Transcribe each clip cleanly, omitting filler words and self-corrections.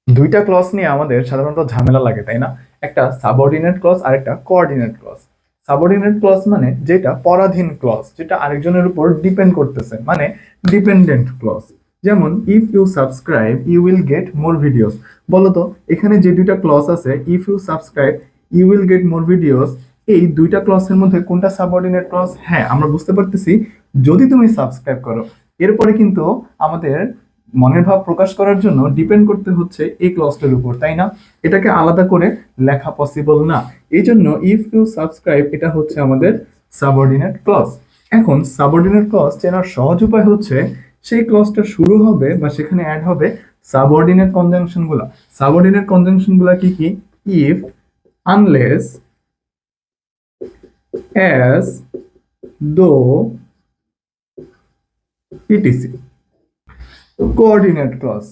দুইটা ক্লজ নিয়ে আমাদের সাধারণত ঝামেলা লাগে, তাই না? একটা সাবঅর্ডিনেট ক্লজ আর একটা কোঅর্ডিনেট ক্লজ। সাবঅর্ডিনেট ক্লজ মানে যেটা পরাধীন ক্লজ, যেটা আরেকজনের উপর ডিপেন্ড করতেছে, মানে ডিপেন্ডেন্ট ক্লজ। যেমন if you subscribe you will get more videos. বলতো এখানে যে দুইটা ক্লজ আছে, if you subscribe you will get more videos, এই দুইটা ক্লজের মধ্যে কোনটা সাবঅর্ডিনেট ক্লজ? হ্যাঁ, আমরা বুঝতে পারতেছি যদি তুমি সাবস্ক্রাইব করো। এরপরে কিন্তু আমাদের মনের ভাব প্রকাশ করার জন্য ডিপেন্ড করতে হচ্ছে এই ক্লজটার উপর, তাই না? এটাকে আলাদা করে লেখা পসিবল না। এই জন্য ইফ ইউ সাবস্ক্রাইব এটা হচ্ছে আমাদের সাবঅর্ডিনেট ক্লজ। এখন সাবঅর্ডিনেট ক্লজ চেনার সহজ উপায় হচ্ছে সেই ক্লজটা শুরু হবে বা সেখানে অ্যাড হবে সাবঅর্ডিনেট কনজাংশন গুলা। সাবঅর্ডিনেট কনজাংশন গুলা কি কি? If, unless, as, though, etc. Coordinate clause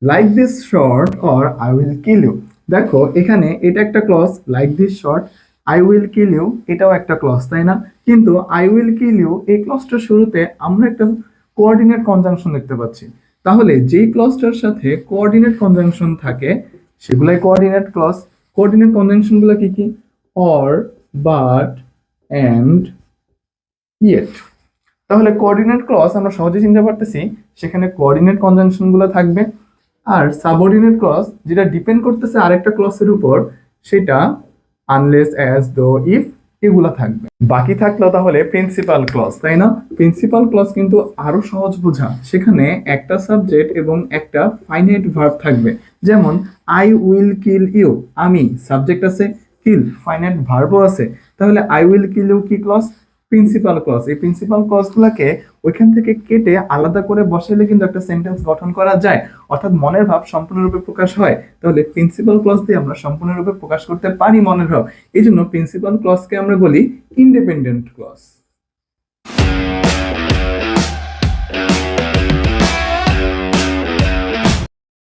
like this short or I will kill you. দেখো এখানে এটা একটা clause, like this short, I will kill you এটাও একটা ক্লজ, তাই না? কিন্তু আই উইল কিল ইউ এই ক্লজটার শুরুতে আমরা একটা কোঅর্ডিনেট কনজাংশন দেখতে পাচ্ছি। তাহলে যেই ক্লজটার সাথে কোঅর্ডিনেট কনজাংশন থাকে সেগুলাই কোঅর্ডিনেট ক্লজ। কোঅর্ডিনেট কনজাংশন গুলো কি কি? Or, but, and, yet. তাহলে কোঅর্ডিনেট ক্লজ আমরা সহজে চিনতে পারতেছি সেখানে কোঅর্ডিনেট কনজাংশন গুলো থাকবে। আর সাবঅর্ডিনেট ক্লজ যেটা ডিপেন্ড করতেছে আরেকটা ক্লজের উপর, সেটা আনলেস, অ্যাজ, দো, ইফ এগুলা থাকবে। বাকি থাকলো তাহলে প্রিন্সিপাল ক্লজ, তাই না? প্রিন্সিপাল ক্লজ কিন্তু আরো সহজ বোঝা। সেখানে একটা সাবজেক্ট এবং একটা ফাইনাইট ভার্ব থাকবে। যেমন আই উইল কিল ইউ, আমি, সাবজেক্ট আছে, কিল ফাইনাইট ভার্বও আছে। তাহলে আই উইল কিল ইউ কি ক্লজ? Principal clause. এই প্রিন্সিপাল ক্লজগুলোকে ওইখান থেকে কেটে আলাদা করে বসাইলে কিন্তু একটা সেন্টেন্স গঠন করা যায়, অর্থাৎ মনের ভাব সম্পূর্ণরূপে প্রকাশ হয়। তাহলে প্রিন্সিপাল ক্লজ দিয়ে আমরা সম্পূর্ণরূপে প্রকাশ করতে পারি মনের ভাব। এই জন্য প্রিন্সিপাল ক্লজকে আমরা বলি ইন্ডিপেন্ডেন্ট ক্লজ।